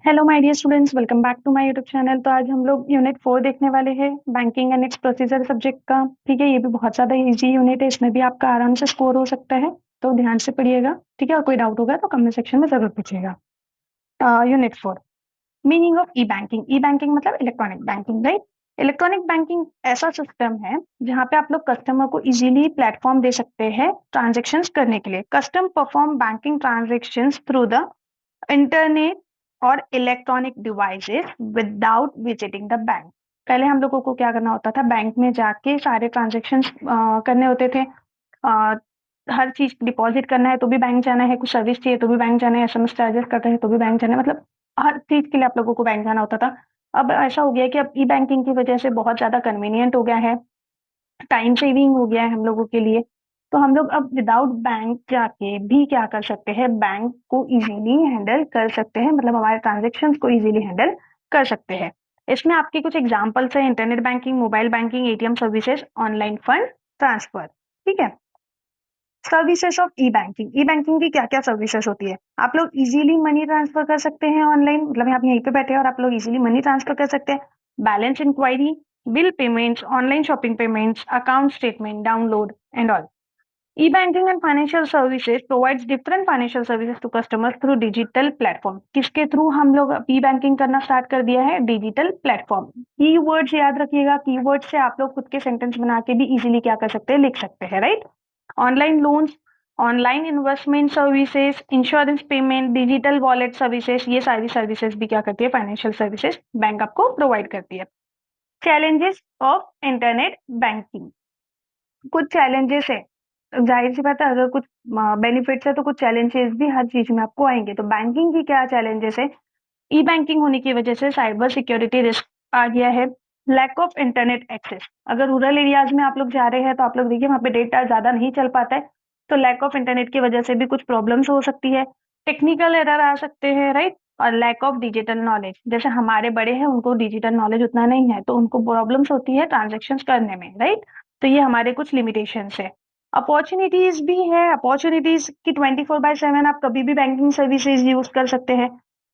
Hello my dear students, welcome back to my YouTube channel. तो आज हम लोग यूनिट 4 देखने वाले हैं, banking and its procedure subject का। ठीक है, ये भी बहुत ज्यादा इजी यूनिट है, इसमें भी आपका आराम से स्कोर हो सकता है। तो ध्यान से पढ़िएगा, ठीक है। और कोई डाउट होगा तो कमेंट सेक्शन में जरूर पूछिएगा। Unit 4, meaning of E banking. E banking मतलब electronic banking, right. Electronic banking ऐसा सिस्टम है जहां पे आप लोग कस्टमर को इजीली प्लेटफॉर्म दे सकते हैं ट्रांजेक्शन्स करने के लिए। Custom perform banking transactions through the internet और electronic devices without visiting the bank. पहले हम लोगों को क्या करना होता था, बैंक में जाके सारे ट्रांजेक्शन करने होते थे। अ, हर चीज डिपॉजिट करना है तो भी बैंक जाना है, कुछ सर्विस चाहिए तो भी बैंक जाना है, एसएमएस चार्जेस करते हैं तो भी बैंक जाना है, मतलब हर चीज के लिए आप लोगों को बैंक जाना होता था। अब ऐसा हो गया कि अब ई बैंकिंग की वजह से बहुत ज्यादा कन्वीनियंट हो गया है, टाइम सेविंग हो गया है हम लोगों के लिए। तो हम लोग अब विदाउट बैंक जाके भी क्या कर सकते हैं, बैंक को इजीली हैंडल कर सकते हैं, मतलब हमारे ट्रांजेक्शन को इजीली हैंडल कर सकते हैं। इसमें आपके कुछ एग्जांपल्स है, internet banking, mobile banking, ATM services, online fund transfer. ठीक है। Services of E banking. E banking की क्या क्या सर्विसेज होती है, आप लोग इजीली मनी ट्रांसफर कर सकते हैं ऑनलाइन, मतलब आप यहीं पे बैठे हैं और आप लोग इजीली मनी ट्रांसफर कर सकते हैं। Balance inquiry, bill payments, online shopping payments, account statement download and all. E-banking and financial services provides different financial services to customers through digital platform। किसके थ्रू हम लोग ई बैंकिंग करना स्टार्ट कर दिया है, डिजिटल प्लेटफॉर्म। कीवर्ड्स याद रखिएगा, keyword से आप लोग खुद के सेंटेंस बना के भी इजीली क्या कर सकते हैं, लिख सकते हैं, right. Online loans, online investment services, insurance payment, digital wallet services, ये सारी सर्विसेज भी क्या करती है, फाइनेंशियल सर्विसेज बैंक आपको प्रोवाइड करती है। Challenges of internet banking. कुछ चैलेंजेस है, जाहिर सी बात है, अगर कुछ बेनिफिट्स है तो कुछ चैलेंजेस भी हर चीज में आपको आएंगे। तो बैंकिंग की क्या चैलेंजेस है, ई बैंकिंग होने की वजह से साइबर सिक्योरिटी रिस्क आ गया है। लैक ऑफ इंटरनेट एक्सेस, अगर रूरल एरियाज में आप लोग जा रहे हैं तो आप लोग देखिए वहां पे डेटा ज्यादा नहीं चल पाता है, तो लैक ऑफ इंटरनेट की वजह से भी कुछ प्रॉब्लम्स हो सकती है। टेक्निकल एरर आ सकते हैं, राइट। और लैक ऑफ डिजिटल नॉलेज, जैसे हमारे बड़े हैं उनको डिजिटल नॉलेज उतना नहीं है तो उनको प्रॉब्लम्स होती है ट्रांजेक्शन करने में, राइट। तो ये हमारे कुछ लिमिटेशंस है। अपॉर्चुनिटीज भी है, अपॉर्चुनिटीज की 24/7 आप कभी भी बैंकिंग सर्विसेज यूज कर सकते हैं।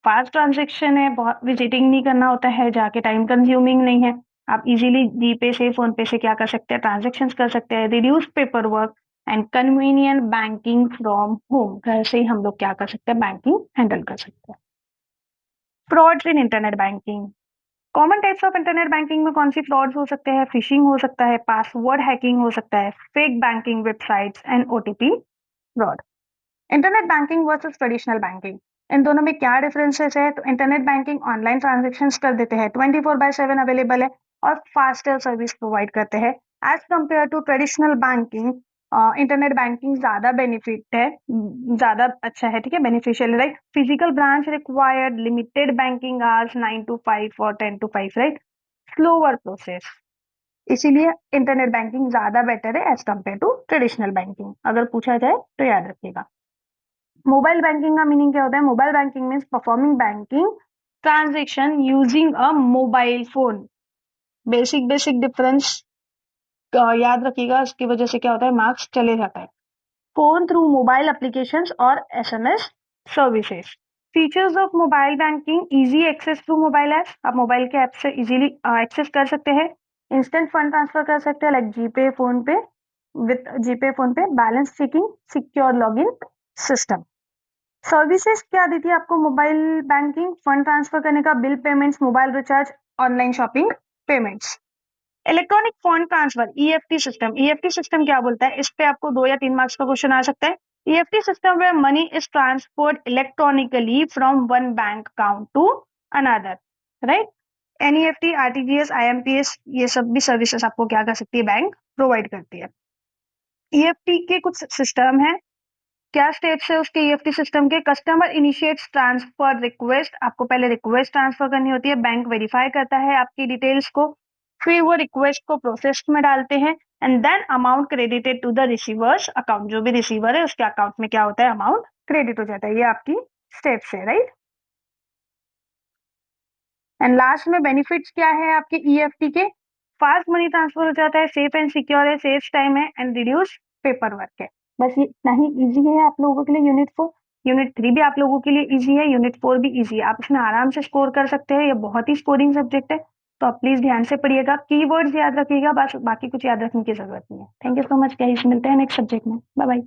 फास्ट ट्रांजेक्शन है, बहुत विजिटिंग नहीं करना होता है जाके, टाइम कंज्यूमिंग नहीं है। आप इजीली जीपे से, फोन पे से क्या कर सकते हैं, ट्रांजेक्शन कर सकते हैं। Reduce paper work and convenient banking from home, घर से ही हम लोग क्या कर सकते हैं, बैंकिंग हैंडल कर सकते हैं। Frauds in internet banking. Common types of internet banking में कौन सी फ्रॉड्स हो सकते हैं, फिशिंग हो सकता है, पासवर्ड हैकिंग हो सकता है, fake banking websites and OTP fraud. Internet banking versus traditional banking, इन दोनों में क्या डिफरेंसेस है। तो इंटरनेट बैंकिंग ऑनलाइन ट्रांजेक्शन कर देते हैं, 24/7 अवेलेबल है और फास्टर सर्विस प्रोवाइड करते हैं। As compare to traditional banking, internet banking ज्यादा बेनिफिट है, ज्यादा अच्छा है, ठीक है, beneficial, right. Physical branch required, limited banking hours 9 to 5 और 10 to 5, राइट। स्लोअर प्रोसेस, इसीलिए इंटरनेट बैंकिंग ज्यादा बेटर है as compare to traditional banking, अगर पूछा जाए तो याद रखिएगा। मोबाइल बैंकिंग का मीनिंग क्या होता है, mobile banking means performing banking transaction using a mobile phone. Basic basic difference याद रखिएगा, इसकी वजह से क्या होता है, मार्क्स चले जाता है। फोन थ्रू मोबाइल एप्लीकेशंस और SMS services. Features of mobile banking, easy access through mobile app, आप मोबाइल के ऐप से इजीली एक्सेस कर सकते हैं। इंस्टेंट फंड ट्रांसफर कर सकते हैं, like GPay PhonePe, with GPay PhonePe. Balance checking, secure login system. Services क्या देती है आपको मोबाइल बैंकिंग, फंड ट्रांसफर करने का, bill payments, mobile recharge, online shopping payments. Electronic fund transfer, EFT system. EFT system क्या बोलता है, इस पे आपको 2 या 3 मार्क्स का क्वेश्चन आ सकता है। EFT system where money is transferred electronically from one bank account to another, right. NEFT, RTGS, IMPS, ये सब भी सर्विसेज आपको क्या कर सकती है, बैंक प्रोवाइड करती है। ईएफटी के कुछ सिस्टम है, क्या स्टेप्स है उसके ईएफटी सिस्टम के। कस्टमर इनिशिएट्स ट्रांसफर रिक्वेस्ट, आपको पहले रिक्वेस्ट ट्रांसफर करनी होती है, बैंक वेरीफाई करता है आपकी डिटेल्स को, फिर वो रिक्वेस्ट को प्रोसेस में डालते हैं and then amount credited to the receiver's account, जो भी रिसीवर है उसके अकाउंट में क्या होता है, अमाउंट क्रेडिट हो जाता है। ये आपकी स्टेप्स है, राइट। एंड लास्ट में बेनिफिट्स क्या है आपके ईएफटी के, फास्ट मनी ट्रांसफर हो जाता है, सेफ एंड सिक्योर है, सेव टाइम है एंड रिड्यूस पेपर वर्क है। बस ये इतना ही इजी है आप लोगों के लिए यूनिट 4। यूनिट 3 भी आप लोगों के लिए इजी है, यूनिट 4 भी इजी है, आप इसमें आराम से स्कोर कर सकते हैं, ये बहुत ही स्कोरिंग सब्जेक्ट है। तो आप प्लीज ध्यान से पढ़िएगा, कीवर्ड्स याद रखिएगा, बस बाकी कुछ याद रखने की जरूरत नहीं है। Thank you so much guys, मिलते हैं नेक्स्ट सब्जेक्ट में, बाय बाय।